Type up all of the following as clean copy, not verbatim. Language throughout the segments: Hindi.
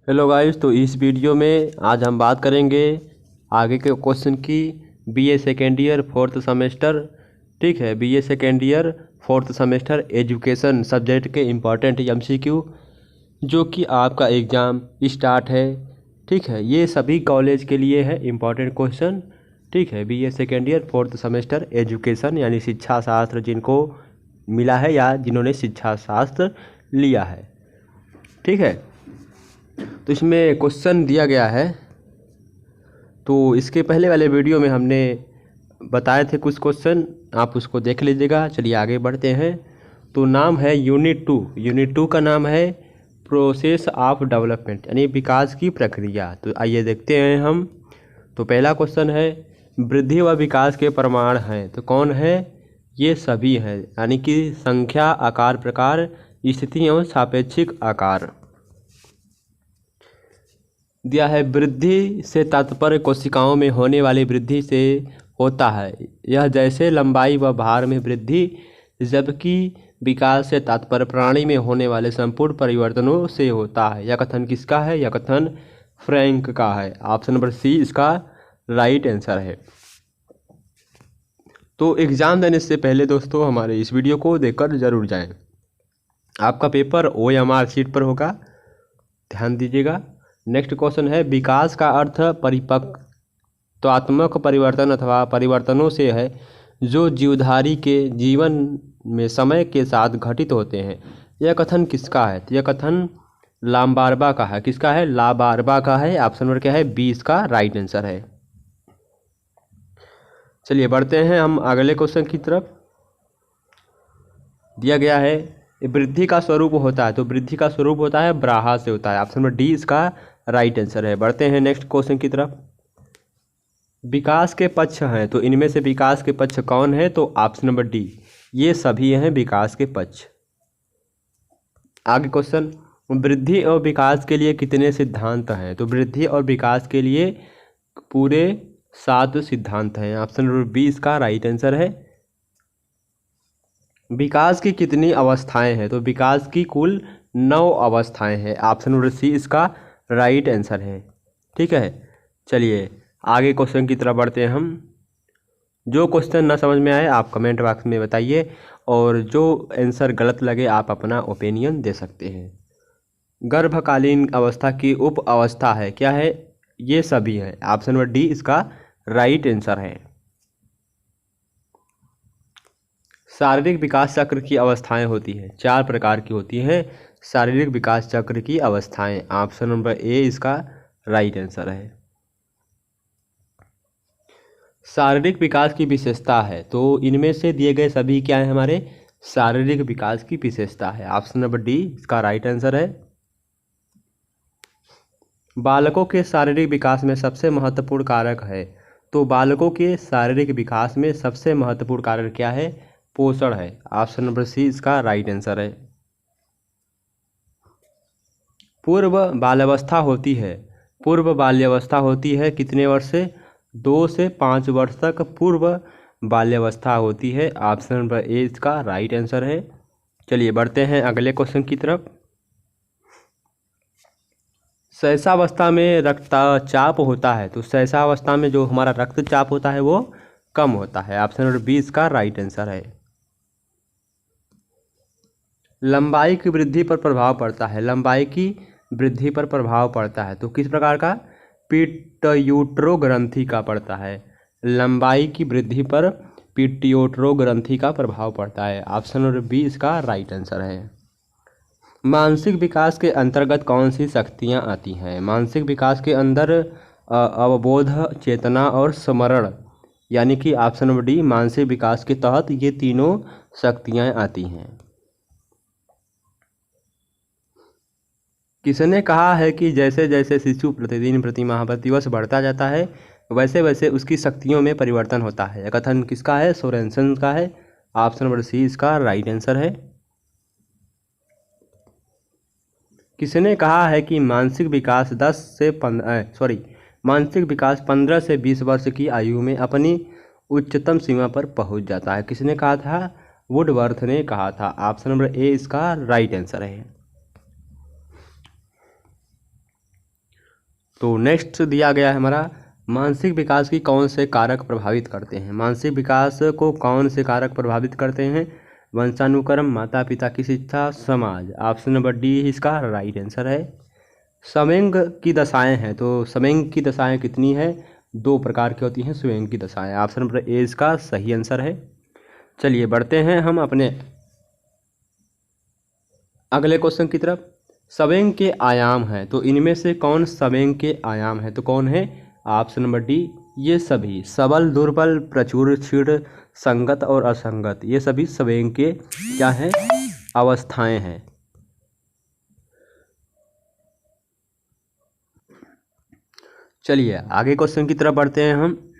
हेलो गाइस, तो इस वीडियो में आज हम बात करेंगे आगे के क्वेश्चन की। BA second year fourth semester, ठीक है, BA second year fourth semester education subject के इम्पॉर्टेंट एमसीक्यू जो कि आपका एग्ज़ाम स्टार्ट है। ठीक है, ये सभी कॉलेज के लिए है इम्पॉर्टेंट क्वेश्चन। ठीक है, BA second year fourth semester education यानी शिक्षा शास्त्र जिनको मिला है या जिन्होंने शिक्षा शास्त्र लिया है। ठीक है, तो इसमें क्वेश्चन दिया गया है। तो इसके पहले वाले वीडियो में हमने बताए थे कुछ क्वेश्चन, आप उसको देख लीजिएगा। चलिए आगे बढ़ते हैं। तो नाम है यूनिट टू का नाम है प्रोसेस ऑफ डेवलपमेंट यानी विकास की प्रक्रिया। तो आइए देखते हैं हम। तो पहला क्वेश्चन है वृद्धि व विकास के प्रमाण हैं। तो कौन है? ये सभी हैं, यानी कि संख्या, आकार, प्रकार, स्थिति एवं सापेक्षिक आकार। दिया है वृद्धि से तात्पर्य कोशिकाओं में होने वाली वृद्धि से होता है, यह जैसे लंबाई व भार में वृद्धि, जबकि विकास से तात्पर्य प्राणी में होने वाले संपूर्ण परिवर्तनों से होता है। यह कथन किसका है? यह कथन फ्रैंक का है। ऑप्शन नंबर सी इसका राइट आंसर है। तो एग्ज़ाम देने से पहले दोस्तों हमारे इस वीडियो को देखकर जरूर जाएं। आपका पेपर OMR शीट पर होगा, ध्यान दीजिएगा। नेक्स्ट क्वेश्चन है विकास का अर्थ परिपक्वात्मक परिवर्तन अथवा परिवर्तनों से है जो जीवधारी के जीवन में समय के साथ घटित होते हैं। यह कथन किसका है? तो यह कथन लामार्बा का है। किसका है? लामार्बा का है। ऑप्शन नंबर क्या है? 20 का राइट आंसर है। चलिए बढ़ते हैं हम अगले क्वेश्चन की तरफ। दिया गया है वृद्धि का स्वरूप होता है। तो वृद्धि का स्वरूप होता है ब्राहा से होता है। ऑप्शन नंबर डी इसका राइट आंसर है। बढ़ते हैं नेक्स्ट क्वेश्चन की तरफ। विकास के पक्ष हैं। तो इनमें से विकास के पक्ष कौन है? तो ऑप्शन नंबर डी, ये सभी हैं विकास के पक्ष। आगे क्वेश्चन, वृद्धि और विकास के लिए कितने सिद्धांत हैं? तो वृद्धि और विकास के लिए पूरे 7 सिद्धांत हैं। ऑप्शन नंबर बी इसका राइट आंसर है। विकास की कितनी अवस्थाएं हैं? तो विकास की कुल 9 अवस्थाएं हैं। ऑप्शन नंबर सी इसका राइट आंसर है। ठीक है, चलिए आगे क्वेश्चन की तरफ बढ़ते हैं हम। जो क्वेश्चन ना समझ में आए आप कमेंट बॉक्स में बताइए, और जो आंसर गलत लगे आप अपना ओपिनियन दे सकते हैं। गर्भकालीन अवस्था की उप अवस्था है, क्या है? ये सभी हैं। ऑप्शन नंबर डी इसका राइट आंसर है। शारीरिक विकास चक्र की अवस्थाएं होती हैं, 4 प्रकार की होती हैं शारीरिक विकास चक्र की अवस्थाएं। ऑप्शन नंबर ए इसका राइट आंसर है। शारीरिक विकास की विशेषता है। तो इनमें से दिए गए सभी क्या है? हमारे शारीरिक विकास की विशेषता है। ऑप्शन नंबर डी इसका राइट आंसर है। बालकों के शारीरिक विकास में सबसे महत्वपूर्ण कारक है। तो बालकों के शारीरिक विकास में सबसे महत्वपूर्ण कारक क्या है? पोषण है। ऑप्शन नंबर सी इसका राइट आंसर है। पूर्व बाल्यावस्था होती है। पूर्व बाल्यावस्था होती है कितने वर्ष से? 2 से 5 वर्ष तक पूर्व बाल्यावस्था होती है। ऑप्शन नंबर ए इसका राइट आंसर है। चलिए बढ़ते हैं अगले क्वेश्चन की तरफ। शैशवावस्था में रक्तचाप होता है। तो शैशवावस्था में जो हमारा रक्तचाप होता है वो कम होता है। ऑप्शन नंबर बी इसका राइट आंसर है। लंबाई की वृद्धि पर प्रभाव पड़ता है। लंबाई की वृद्धि पर प्रभाव पड़ता है तो किस प्रकार का? पिट्यूटरो ग्रंथि का पड़ता है। लंबाई की वृद्धि पर पिट्यूटरो ग्रंथि का प्रभाव पड़ता है। ऑप्शन नंबर बी इसका राइट आंसर है। मानसिक विकास के अंतर्गत कौन सी शक्तियाँ आती हैं? मानसिक विकास के अंदर अवबोध, चेतना और स्मरण, यानी कि ऑप्शन नंबर डी मानसिक विकास के तहत ये तीनों शक्तियाँ आती हैं। किसने कहा है कि जैसे जैसे शिशु प्रतिदिन प्रति माह प्रति वर्ष बढ़ता जाता है वैसे वैसे उसकी शक्तियों में परिवर्तन होता है? यह कथन किसका है? सोरेनसन का है। ऑप्शन नंबर सी इसका राइट आंसर है। किसने कहा है कि मानसिक विकास 15 से 20 वर्ष की आयु में अपनी उच्चतम सीमा पर पहुंच जाता है? किसने कहा था? वुडवर्थ ने कहा था। ऑप्शन नंबर ए इसका राइट आंसर है। तो नेक्स्ट दिया गया है हमारा, मानसिक विकास की कौन से कारक प्रभावित करते हैं। मानसिक विकास को कौन से कारक प्रभावित करते हैं? वंशानुक्रम, माता पिता की शिक्षा, समाज। ऑप्शन नंबर डी इसका राइट आंसर है। सवेंग की दशाएं हैं, तो सवेंग की दशाएं कितनी है? 2 प्रकार की होती हैं सवेंग की दशाएं। ऑप्शन नंबर ए इसका सही आंसर है। चलिए बढ़ते हैं हम अपने अगले क्वेश्चन की तरफ। सवेंग के आयाम हैं, तो इनमें से कौन सवेंग के आयाम है? तो कौन है? ऑप्शन नंबर डी ये सभी, सबल, दुर्बल, प्रचुर, क्षीण, संगत और असंगत, ये सभी सवेंग के क्या हैं? अवस्थाएं हैं। चलिए आगे क्वेश्चन की तरफ बढ़ते हैं हम।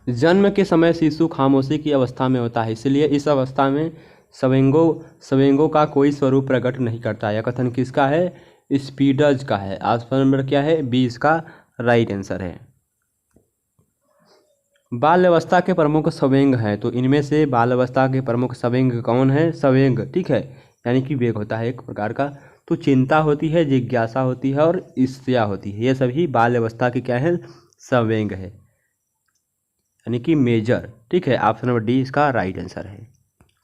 जन्म के समय शिशु खामोशी की अवस्था में होता है, इसलिए इस अवस्था में सवेंगों का कोई स्वरूप प्रकट नहीं करता। यह कथन किसका है? स्पीडज का है। ऑप्शन नंबर क्या है? बी इसका राइट आंसर है। बाल अवस्था के प्रमुख सवेंग हैं, तो इनमें से बाल अवस्था के प्रमुख सवेंग कौन है? सवेंग, ठीक है, यानी कि वेग होता है एक प्रकार का। तो चिंता होती है, जिज्ञासा होती है और ईर्ष्या होती है, ये सभी बाल अवस्था के क्या है? सवेंग है, यानी कि मेजर, ठीक है। ऑप्शन नंबर डी इसका राइट आंसर है।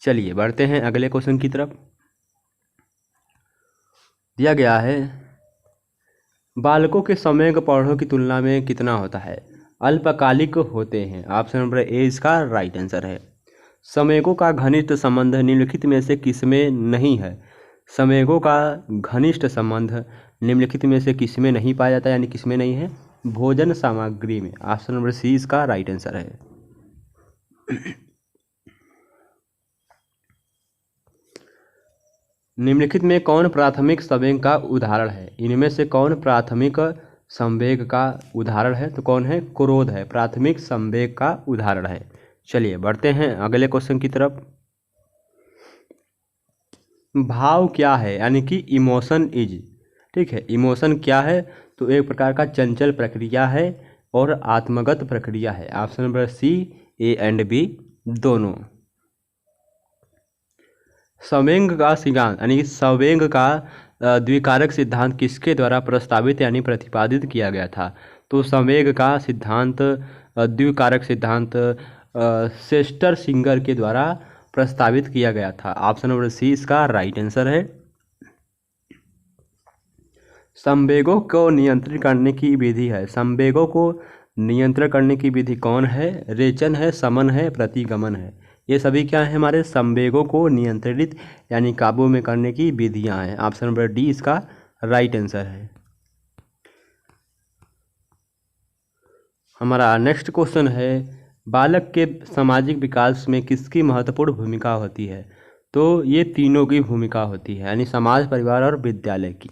चलिए बढ़ते हैं अगले क्वेश्चन की तरफ। दिया गया है, बालकों के सवेंग प्रौढ़ों की तुलना में कितना होता है? अल्पकालिक होते हैं। ऑप्शन नंबर ए इसका राइट आंसर है। सवेंगों का घनिष्ठ संबंध निम्नलिखित में से किसमें नहीं है? सवेंगों का घनिष्ठ संबंध निम्नलिखित में से किसमें नहीं पाया जाता, यानी किसमें नहीं है? भोजन सामग्री में। ऑप्शन नंबर सी इसका राइट आंसर है। निम्नलिखित में कौन प्राथमिक संवेग का उदाहरण है? इनमें से कौन प्राथमिक संवेग का उदाहरण है? तो कौन है? क्रोध है, प्राथमिक संवेग का उदाहरण है। चलिए बढ़ते हैं अगले क्वेश्चन की तरफ। भाव क्या है, यानी कि इमोशन इज, ठीक है, इमोशन क्या है? तो एक प्रकार का चंचल प्रक्रिया है और आत्मगत प्रक्रिया है। Option number C, A and B दोनों। सवेंग का सिद्धांत, यानी कि सवेंग का द्विकारक सिद्धांत किसके द्वारा प्रस्तावित यानी प्रतिपादित किया गया था? तो सवेंग का सिद्धांत, द्विकारक सिद्धांत चेस्टर सिंगर के द्वारा प्रस्तावित किया गया था। ऑप्शन नंबर सी इसका राइट आंसर है। संवेगों को नियंत्रित करने की विधि है, संवेगों को नियंत्रण करने की विधि कौन है? रेचन है, समन है, प्रतिगमन है, ये सभी क्या है? हमारे संवेगों को नियंत्रित यानी काबू में करने की विधियां हैं। ऑप्शन नंबर डी इसका राइट आंसर है। हमारा नेक्स्ट क्वेश्चन है, बालक के सामाजिक विकास में किसकी महत्वपूर्ण भूमिका होती है? तो ये तीनों की भूमिका होती है, यानी समाज, परिवार और विद्यालय की।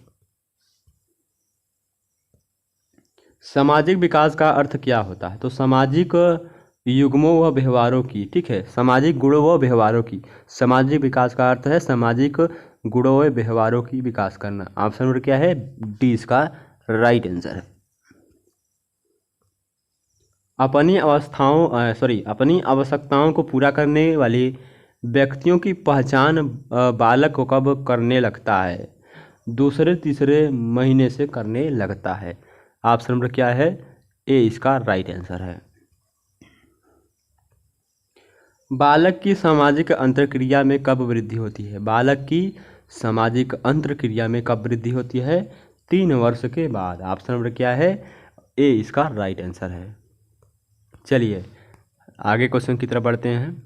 सामाजिक विकास का अर्थ क्या होता है? तो सामाजिक युग्मों व व्यवहारों की, ठीक है, सामाजिक गुणों व व्यवहारों की। सामाजिक विकास का अर्थ है सामाजिक गुणों व व्यवहारों की विकास करना। ऑप्शन नंबर क्या है? डी इसका राइट आंसर है। अपनी आवश्यकताओं को पूरा करने वाले व्यक्तियों की पहचान बालक को कब करने लगता है? दूसरे तीसरे महीने से करने लगता है। ऑप्शन नंबर क्या है? ए इसका राइट आंसर है। बालक की सामाजिक अंतरक्रिया में कब वृद्धि होती है? बालक की सामाजिक अंतरक्रिया में कब वृद्धि होती है? 3 वर्ष के बाद। ऑप्शन नंबर क्या है? ए इसका राइट आंसर है। चलिए आगे क्वेश्चन की तरफ बढ़ते हैं।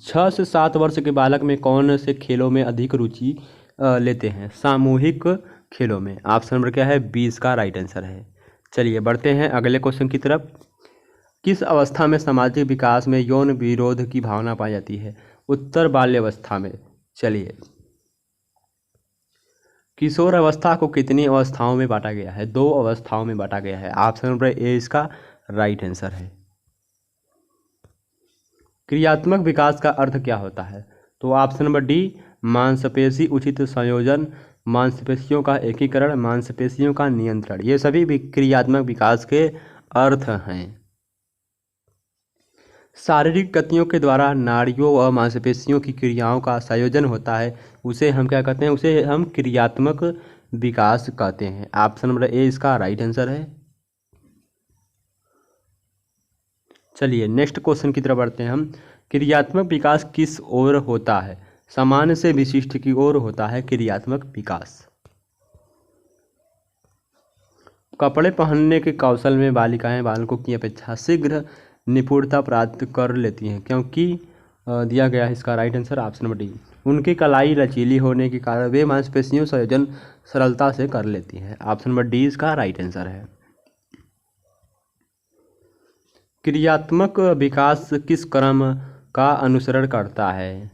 6 से 7 वर्ष के बालक में कौन से खेलों में अधिक रुचि लेते हैं? सामूहिक खेलों में। ऑप्शन नंबर क्या है? बी इसका राइट आंसर है। चलिए बढ़ते हैं अगले क्वेश्चन की तरफ। किस अवस्था में सामाजिक विकास में यौन विरोध की भावना पाई जाती है? उत्तर बाल्यावस्था में। चलिए, किशोर अवस्था को कितनी अवस्थाओं में बांटा गया है? 2 अवस्थाओं में बांटा गया है। ऑप्शन नंबर ए इसका राइट आंसर है। क्रियात्मक विकास का अर्थ क्या होता है? तो ऑप्शन नंबर डी, मांसपेशी उचित संयोजन, मांसपेशियों का एकीकरण, मांसपेशियों का नियंत्रण, ये सभी भी क्रियात्मक विकास के अर्थ हैं। शारीरिक गतियों के द्वारा नाड़ियों व मांसपेशियों की क्रियाओं का संयोजन होता है, उसे हम क्या कहते हैं, उसे हम क्रियात्मक विकास कहते हैं। ऑप्शन नंबर ए इसका राइट आंसर है। चलिए नेक्स्ट क्वेश्चन की तरफ बढ़ते हैं हम। क्रियात्मक विकास किस ओर होता है? सामान्य से विशिष्ट की ओर होता है क्रियात्मक विकास। कपड़े पहनने के कौशल में बालिकाएं बालकों की अपेक्षा शीघ्र निपुणता प्राप्त कर लेती हैं, क्योंकि दिया गया है इसका right answer option number D. उनकी कलाई लचीली होने के कारण वे मांसपेशियों संयोजन सरलता से कर लेती हैं। ऑप्शन नंबर डी इसका राइट आंसर है। क्रियात्मक विकास किस क्रम का अनुसरण करता है?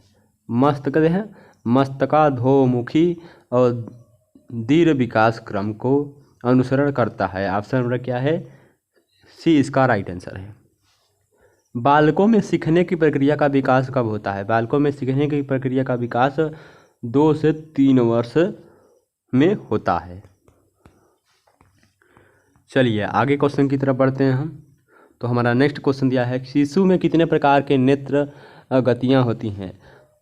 मस्तकाधोमुखी और दीर्घ विकास क्रम को अनुसरण करता है। ऑप्शन नंबर क्या है? सी इसका राइट आंसर है। बालकों में सीखने की प्रक्रिया का विकास कब होता है? बालकों में सीखने की प्रक्रिया का विकास 2 से 3 वर्ष में होता है। चलिए आगे क्वेश्चन की तरफ बढ़ते हैं हम। तो हमारा नेक्स्ट क्वेश्चन दिया है, शिशु में कितने प्रकार के नेत्र गतियाँ होती हैं?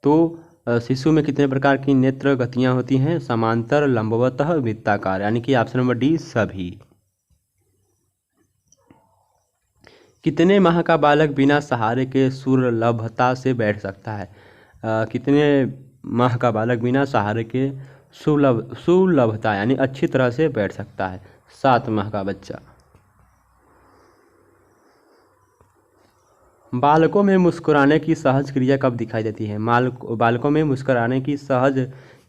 तो शिशु में कितने प्रकार की नेत्र गतियाँ होती हैं? समांतर, लंबवतः, वृत्ताकार, यानी कि ऑप्शन नंबर डी सभी। कितने माह का बालक बिना सहारे के सुलभता से बैठ सकता है? कितने माह का बालक बिना सहारे के सुलभता यानी अच्छी तरह से बैठ सकता है? 7 माह का बच्चा। बालकों में मुस्कुराने की सहज क्रिया कब दिखाई देती है? बालकों में मुस्कुराने की सहज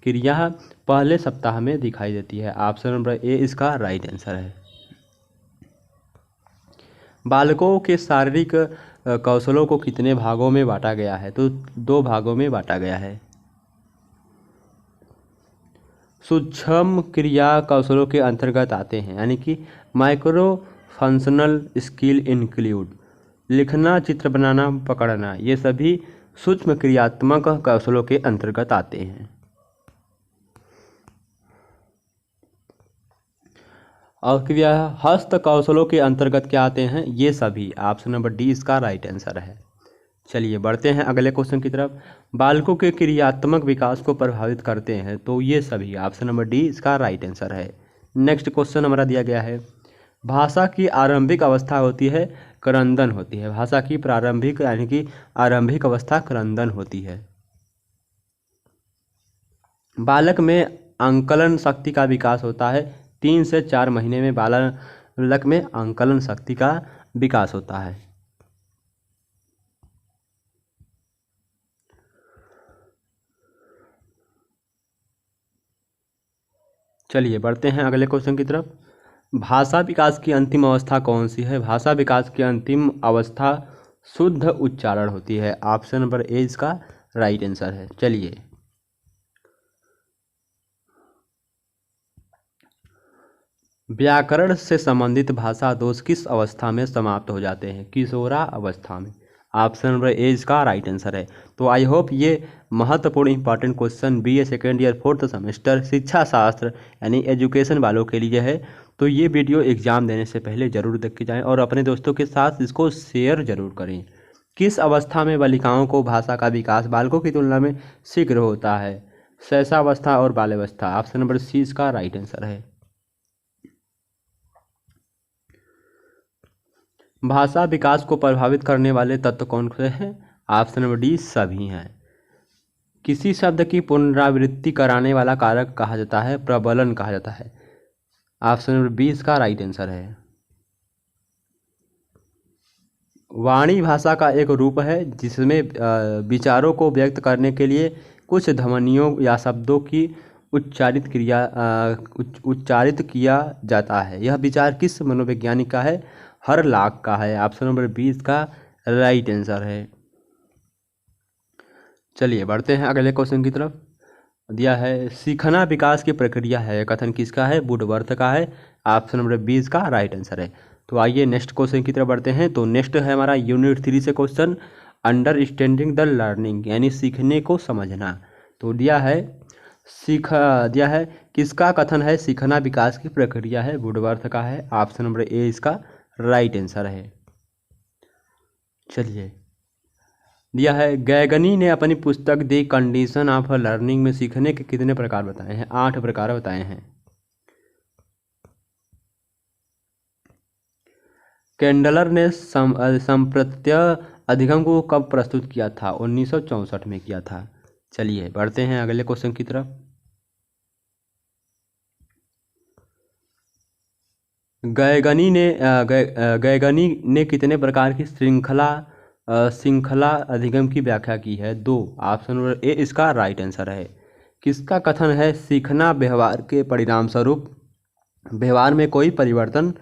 क्रिया पहले सप्ताह में दिखाई देती है। ऑप्शन नंबर ए इसका राइट आंसर है। बालकों के शारीरिक कौशलों को कितने भागों में बांटा गया है? तो 2 भागों में बांटा गया है। सूक्ष्म क्रिया कौशलों के अंतर्गत आते हैं, यानी कि माइक्रो फंक्शनल स्किल इंक्लूड लिखना, चित्र बनाना, पकड़ना, ये सभी सूक्ष्म क्रियात्मक कौशलों के अंतर्गत आते हैं। और क्रिया हस्त कौशलों के अंतर्गत क्या आते हैं? ये सभी। ऑप्शन नंबर डी इसका राइट आंसर है। चलिए बढ़ते हैं अगले क्वेश्चन की तरफ। बालकों के क्रियात्मक विकास को प्रभावित करते हैं, तो ये सभी। ऑप्शन नंबर डी इसका राइट आंसर है। नेक्स्ट क्वेश्चन हमारा दिया गया है, भाषा की आरंभिक अवस्था होती है क्रंदन होती है। भाषा की प्रारंभिक यानी कि आरंभिक अवस्था क्रंदन होती है। बालक में आंकलन शक्ति का विकास होता है 3 से 4 महीने में। बालक में आंकलन शक्ति का विकास होता है। चलिए बढ़ते हैं अगले क्वेश्चन की तरफ। भाषा विकास की अंतिम अवस्था कौन सी है? भाषा विकास की अंतिम अवस्था शुद्ध उच्चारण होती है। ऑप्शन नंबर ए इसका राइट आंसर है। चलिए व्याकरण से संबंधित भाषा दोष किस अवस्था में समाप्त हो जाते हैं? किशोरा अवस्था में। ऑप्शन नंबर ए इसका राइट आंसर है। तो आई होप ये महत्वपूर्ण important question BA second year 4th semester शिक्षा शास्त्र यानी एजुकेशन वालों के लिए है। तो ये वीडियो एग्ज़ाम देने से पहले ज़रूर देख के जाएं और अपने दोस्तों के साथ इसको शेयर ज़रूर करें। किस अवस्था में बालिकाओं को भाषा का विकास बालकों की तुलना में शीघ्र होता है? शैशवावस्था और बाल्यावस्था। ऑप्शन नंबर सी इसका राइट आंसर है। भाषा विकास को प्रभावित करने वाले तत्व कौन से हैं? ऑप्शन नंबर डी सभी हैं। किसी शब्द की पुनरावृत्ति कराने वाला कारक कहा जाता है? प्रबलन कहा जाता है। ऑप्शन नंबर बी इसका राइट आंसर है। वाणी भाषा का एक रूप है जिसमें विचारों को व्यक्त करने के लिए कुछ ध्वनियों या शब्दों की उच्चारित किया जाता है। यह विचार किस मनोवैज्ञानिक का है? हरलाक का है। ऑप्शन नंबर 20 का राइट आंसर है। चलिए बढ़ते हैं अगले क्वेश्चन की तरफ। दिया है सीखना विकास की प्रक्रिया है, कथन किसका है? वुडवर्थ का है। ऑप्शन नंबर 20 का राइट आंसर है। तो आइए नेक्स्ट क्वेश्चन की तरफ बढ़ते हैं। तो नेक्स्ट है हमारा यूनिट 3 से क्वेश्चन, अंडरस्टैंडिंग द लर्निंग यानी सीखने को समझना। तो दिया है किसका कथन है? सीखना विकास की प्रक्रिया है, वुडवर्थ का है। ऑप्शन नंबर ए इसका राइट आंसर है। चलिए दिया है गैगनी ने अपनी पुस्तक दी कंडीशन ऑफ लर्निंग में सीखने के कितने प्रकार बताए हैं? 8 प्रकार बताए हैं। केंडलर ने संप्रत्य अधिगम को कब प्रस्तुत किया था? 1964 में किया था। चलिए बढ़ते हैं अगले क्वेश्चन की तरफ। गैगनी ने कितने प्रकार की श्रृंखला अधिगम की व्याख्या की है? 2। ऑप्शन नंबर ए इसका राइट आंसर है। किसका कथन है सीखना व्यवहार के परिणाम स्वरूप व्यवहार में कोई परिवर्तन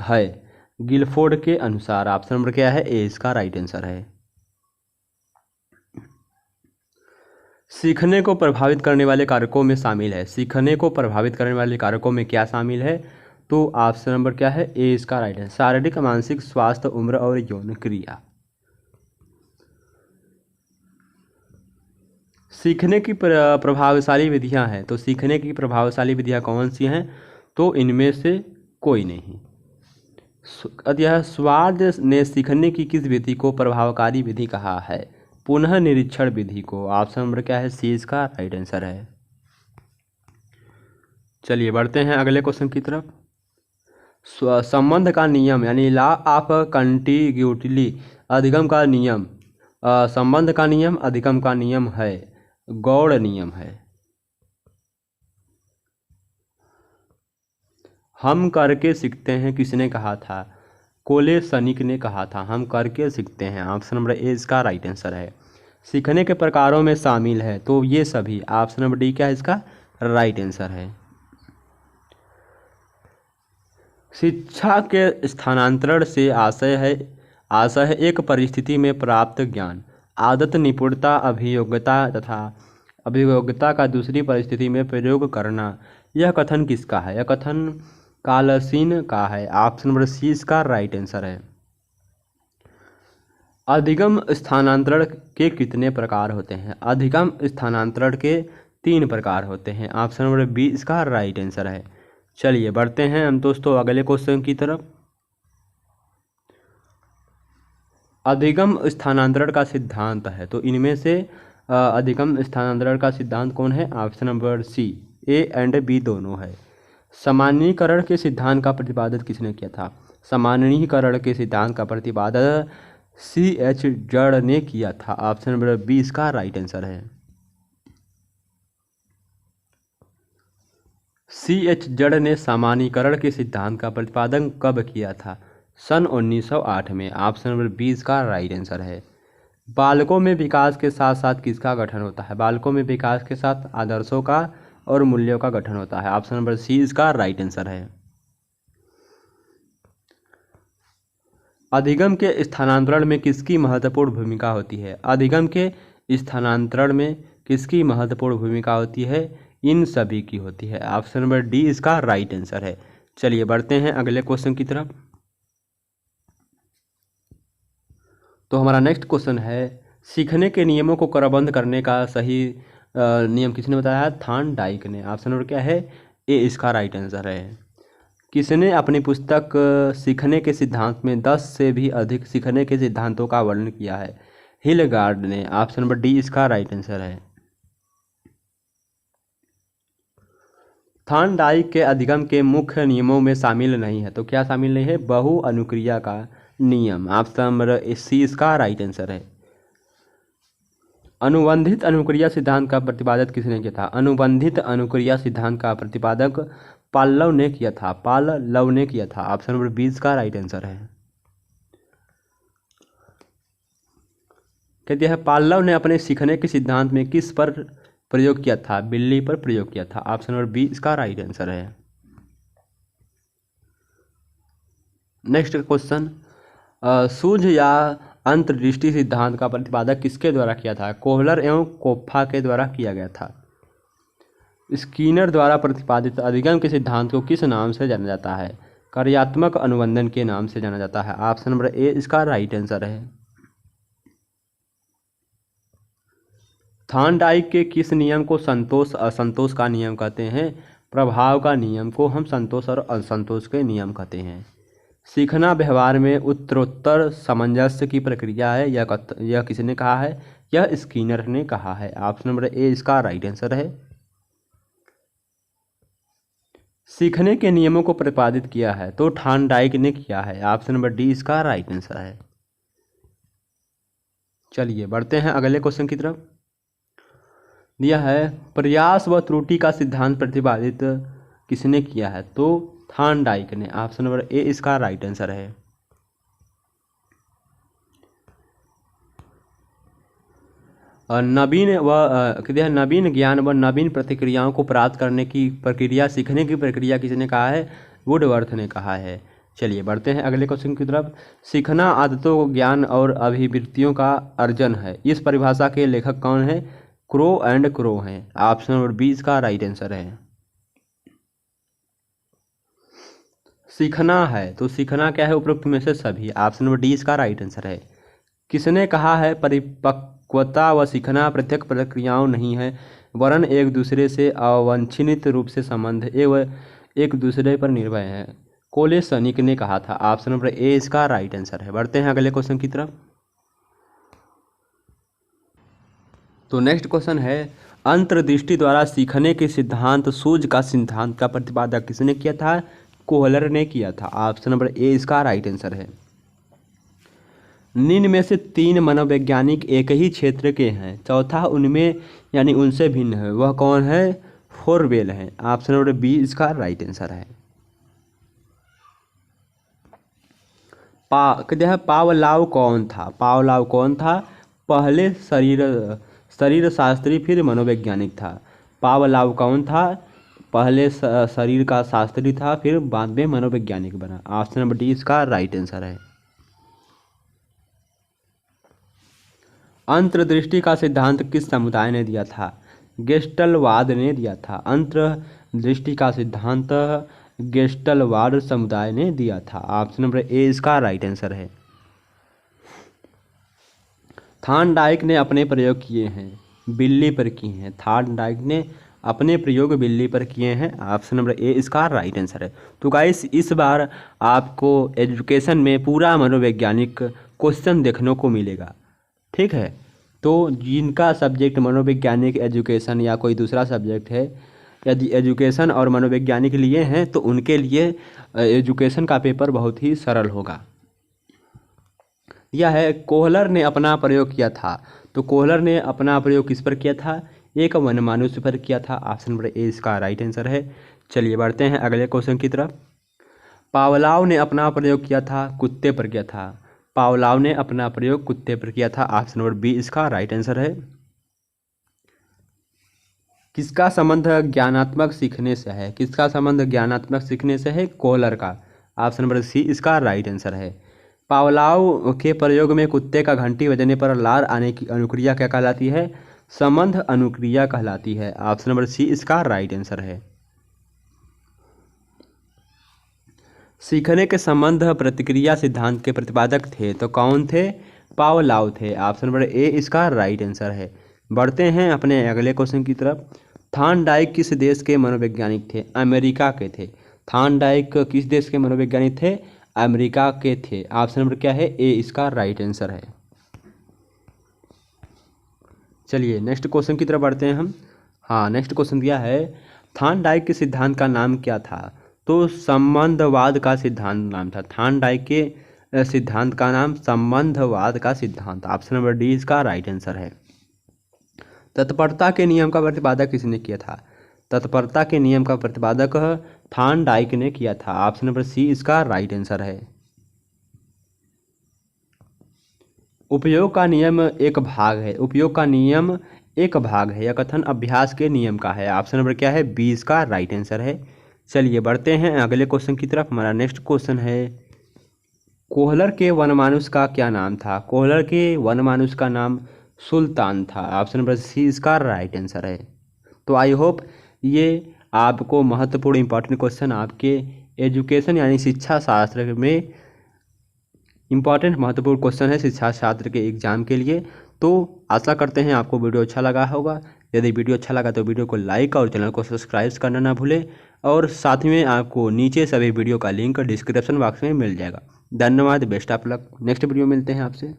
है? गिलफोर्ड के अनुसार। ऑप्शन नंबर क्या है? ए इसका राइट आंसर है। सीखने को प्रभावित करने वाले कारकों में शामिल है। सीखने को प्रभावित करने वाले कारकों में क्या शामिल है? तो ऑप्शन नंबर क्या है? ए इसका राइट है। शारीरिक मानसिक स्वास्थ्य उम्र और यौन क्रिया। सीखने की प्रभावशाली विधियां हैं। तो सीखने की प्रभावशाली विधियां कौन सी हैं? तो इनमें से कोई नहीं। यह स्वाद ने सीखने की किस विधि को प्रभावकारी विधि कहा है? पुनः निरीक्षण विधि को। ऑप्शन नंबर क्या है? सी इसका राइट आंसर है। चलिए बढ़ते हैं अगले क्वेश्चन की तरफ। संबंध का नियम यानी लॉ ऑफ कंटिग्यूटी अधिगम का नियम, संबंध का नियम अधिगम का नियम है, गौड़ नियम है। हम करके सीखते हैं किसने कहा था? कोलेसनिक ने कहा था। हम करके सीखते हैं। ऑप्शन नंबर ए इसका राइट आंसर है। सीखने के प्रकारों में शामिल है तो ये सभी। ऑप्शन नंबर डी क्या है इसका राइट आंसर है। शिक्षा के स्थानांतरण से आशय है एक परिस्थिति में प्राप्त ज्ञान, आदत, निपुणता, अभियोग्यता का दूसरी परिस्थिति में प्रयोग करना। यह कथन किसका है? यह कथन कालसीन का है। ऑप्शन नंबर सी इसका राइट आंसर है। अधिगम स्थानांतरण के कितने प्रकार होते हैं? अधिगम स्थानांतरण के 3 प्रकार होते हैं। ऑप्शन नंबर बी इसका राइट आंसर है। चलिए बढ़ते हैं हम दोस्तों अगले क्वेश्चन की तरफ। अधिगम स्थानांतरण का सिद्धांत है तो इनमें से अधिगम स्थानांतरण का सिद्धांत कौन है? Option number C, A and B दोनों है। सामान्यीकरण के सिद्धांत का प्रतिपादन किसने किया था? सामान्यीकरण के सिद्धांत का प्रतिपादन C.H. जड़ ने किया था। ऑप्शन नंबर बी इसका राइट आंसर है। C.H. जड़ ने सामान्यीकरण के सिद्धांत का प्रतिपादन कब किया था? सन 1908 में। ऑप्शन नंबर बी इसका राइट आंसर है। बालकों में विकास के साथ साथ किसका गठन होता है? बालकों में विकास के साथ आदर्शों का और मूल्यों का गठन होता है। ऑप्शन नंबर सी इसका राइट आंसर है। अधिगम के स्थानांतरण में किसकी महत्वपूर्ण भूमिका होती है? अधिगम के स्थानांतरण में किसकी महत्वपूर्ण भूमिका होती है? इन सभी की होती है। ऑप्शन नंबर डी इसका राइट आंसर है। चलिए बढ़ते हैं अगले क्वेश्चन की तरफ। तो हमारा नेक्स्ट क्वेश्चन है सीखने के नियमों को क्रमबद्ध करने का सही नियम किसने बताया? थॉर्नडाइक ने। ऑप्शन नंबर क्या है? ए इसका राइट आंसर है। किसने अपनी पुस्तक सीखने के सिद्धांत में 10 से भी अधिक सीखने के सिद्धांतों का वर्णन किया है? हिलगार्ड ने। ऑप्शन नंबर डी इसका राइट आंसर है। थॉर्नडाइक के अधिगम के मुख्य नियमों में शामिल नहीं है तो क्या शामिल नहीं है? बहु अनुक्रिया का नियम। ऑप्शन नंबर सी इसका राइट आंसर है। अनुबंधित अनुक्रिया सिद्धांत का प्रतिपादक किसने किया था? अनुबंधित अनुक्रिया सिद्धांत का प्रतिपादक पाल्लव ने किया था। पाल्लव ने किया था। ऑप्शन नंबर 20 का राइट आंसर है। कहते हैं पाल्लव ने अपने सीखने के सिद्धांत में किस पर प्रयोग किया था? बिल्ली पर प्रयोग किया था। ऑप्शन नंबर बी इसका राइट आंसर है। नेक्स्ट क्वेश्चन, सूझ या अंतर्दृष्टि सिद्धांत का प्रतिपादक किसके द्वारा किया था? कोहलर एवं कोप्फा के द्वारा किया गया था। स्किनर द्वारा प्रतिपादित अधिगम के सिद्धांत को किस नाम से जाना जाता है? कार्यात्मक अनुबंधन के नाम से जाना जाता है। ऑप्शन नंबर ए इसका राइट आंसर है। थॉर्नडाइक के किस नियम को संतोष असंतोष का नियम कहते हैं? प्रभाव का नियम को हम संतोष और असंतोष के नियम कहते हैं। सीखना व्यवहार में उत्तरोत्तर सामंजस्य की प्रक्रिया है, यह किसने कहा है? यह स्किनर ने कहा है। ऑप्शन नंबर ए इसका राइट आंसर है। सीखने के नियमों को प्रतिपादित किया है तो थॉर्नडाइक ने किया है। ऑप्शन नंबर डी इसका राइट आंसर है। चलिए बढ़ते हैं अगले क्वेश्चन की तरफ। दिया है प्रयास व त्रुटि का सिद्धांत प्रतिपादित किसने किया है? तो थॉर्नडाइक ने। ऑप्शन नंबर ए इसका राइट आंसर है। नवीन ज्ञान व नवीन प्रतिक्रियाओं को प्राप्त करने की प्रक्रिया, सीखने की प्रक्रिया किसने कहा है? वुडवर्थ ने कहा है। चलिए बढ़ते हैं अगले क्वेश्चन की तरफ। सीखना आदतों, ज्ञान और अभिवृत्तियों का अर्जन है, इस परिभाषा के लेखक कौन है? क्रो एंड क्रो हैं। ऑप्शन नंबर बी इसका राइट आंसर है। सीखना है तो सीखना क्या है? उपरोक्त में से सभी। ऑप्शन नंबर डी इसका राइट आंसर है। किसने कहा है परिपक्वता व सीखना पृथक प्रक्रियाओं नहीं है, वरन एक दूसरे से अवांछित रूप से संबंध एवं एक दूसरे पर निर्भर है? कोले सनिक ने कहा था। ऑप्शन नंबर ए इसका राइट आंसर है। बढ़ते हैं अगले क्वेश्चन की तरफ। तो नेक्स्ट क्वेश्चन है अंतर्दृष्टि द्वारा सीखने के सिद्धांत सूझ का सिद्धांत का प्रतिपादक किसने किया था? कोहलर ने किया था। ऑप्शन नंबर ए इसका राइट आंसर है। निम्न में से 3 मनोवैज्ञानिक एक ही क्षेत्र के हैं, चौथा उनमें यानी उनसे भिन्न है, वह कौन है? फोरवेल है। ऑप्शन नंबर बी इसका राइट आंसर है। पावलाव कौन था? पावलाव कौन था? पहले शरीर शास्त्री फिर मनोवैज्ञानिक था। पावलाव कौन था? पहले शरीर का शास्त्री था फिर बाद में मनोवैज्ञानिक बना। ऑप्शन नंबर डी इसका राइट आंसर है। अंतर्दृष्टि का सिद्धांत किस समुदाय ने दिया था? गेस्टलवाद ने दिया था। अंतर्दृष्टि का सिद्धांत गेस्टलवाद समुदाय ने दिया था। ऑप्शन नंबर ए इसका राइट आंसर है। थॉर्नडाइक ने अपने प्रयोग किए हैं, बिल्ली पर किए हैं। थॉर्नडाइक ने अपने प्रयोग बिल्ली पर किए हैं। ऑप्शन नंबर ए इसका राइट आंसर है। तो गाइस इस बार आपको एजुकेशन में पूरा मनोवैज्ञानिक क्वेश्चन देखने को मिलेगा, ठीक है। तो जिनका सब्जेक्ट मनोवैज्ञानिक एजुकेशन या कोई दूसरा सब्जेक्ट है, यदि एजुकेशन और मनोवैज्ञानिक लिए हैं तो उनके लिए एजुकेशन का पेपर बहुत ही सरल होगा। यह है कोहलर ने अपना प्रयोग किया था। तो कोहलर ने अपना प्रयोग किस पर किया था? एक वनमानुष्य पर किया था। ऑप्शन नंबर ए इसका राइट आंसर है। चलिए बढ़ते हैं अगले क्वेश्चन की तरफ। पावलाव ने अपना प्रयोग किया था, कुत्ते पर किया था। पावलाव ने अपना प्रयोग कुत्ते पर किया था। ऑप्शन नंबर बी इसका राइट आंसर है। किसका संबंध ज्ञानात्मक सीखने से है? किसका संबंध ज्ञानात्मक सीखने से है? कोहलर का। ऑप्शन नंबर सी इसका राइट आंसर है। पावलाव के प्रयोग में कुत्ते का घंटी बजने पर लार आने की अनुक्रिया क्या कहलाती है? संबंध अनुक्रिया कहलाती है। ऑप्शन नंबर सी इसका राइट आंसर है। सीखने के संबंध प्रतिक्रिया सिद्धांत के प्रतिपादक थे तो कौन थे? पावलाव थे। ऑप्शन नंबर ए इसका राइट आंसर है। बढ़ते हैं अपने अगले क्वेश्चन की तरफ। थॉर्नडाइक किस देश के मनोवैज्ञानिक थे? अमेरिका के थे। थॉर्नडाइक किस देश के मनोवैज्ञानिक थे? अमेरिका के थे। ऑप्शन नंबर क्या है? ए इसका राइट आंसर है। चलिए नेक्स्ट क्वेश्चन की तरफ बढ़ते हैं हम। हाँ, नेक्स्ट क्वेश्चन दिया है थॉर्नडाइक के सिद्धांत का नाम क्या था? तो संबंधवाद का सिद्धांत नाम था। थॉर्नडाइक के सिद्धांत का नाम संबंधवाद का सिद्धांत। ऑप्शन नंबर डी इसका राइट आंसर है। तत्परता के नियम का प्रतिपादक किसने किया था? तत्परता के नियम का प्रतिपादक थॉर्नडाइक ने किया था। ऑप्शन नंबर सी इसका राइट आंसर है। उपयोग का नियम एक भाग है। उपयोग का नियम एक भाग है। यह कथन अभ्यास के नियम का है। ऑप्शन नंबर क्या है? बी इसका राइट आंसर है। चलिए बढ़ते हैं अगले क्वेश्चन की तरफ। हमारा नेक्स्ट क्वेश्चन है कोहलर के वनमानुष का क्या नाम था? कोहलर के वनमानुष का नाम सुल्तान था। ऑप्शन नंबर सी इसका राइट आंसर है। तो आई होप ये आपको महत्वपूर्ण इंपॉर्टेंट क्वेश्चन आपके एजुकेशन यानी शिक्षा शास्त्र में इंपॉर्टेंट महत्वपूर्ण क्वेश्चन है शिक्षा शास्त्र के एग्जाम के लिए। तो आशा करते हैं आपको वीडियो अच्छा लगा होगा। यदि वीडियो अच्छा लगा तो वीडियो को लाइक और चैनल को सब्सक्राइब करना ना भूलें और साथ में आपको नीचे सभी वीडियो का लिंक डिस्क्रिप्शन बॉक्स में मिल जाएगा। धन्यवाद, best of luck. Next video मिलते हैं आपसे।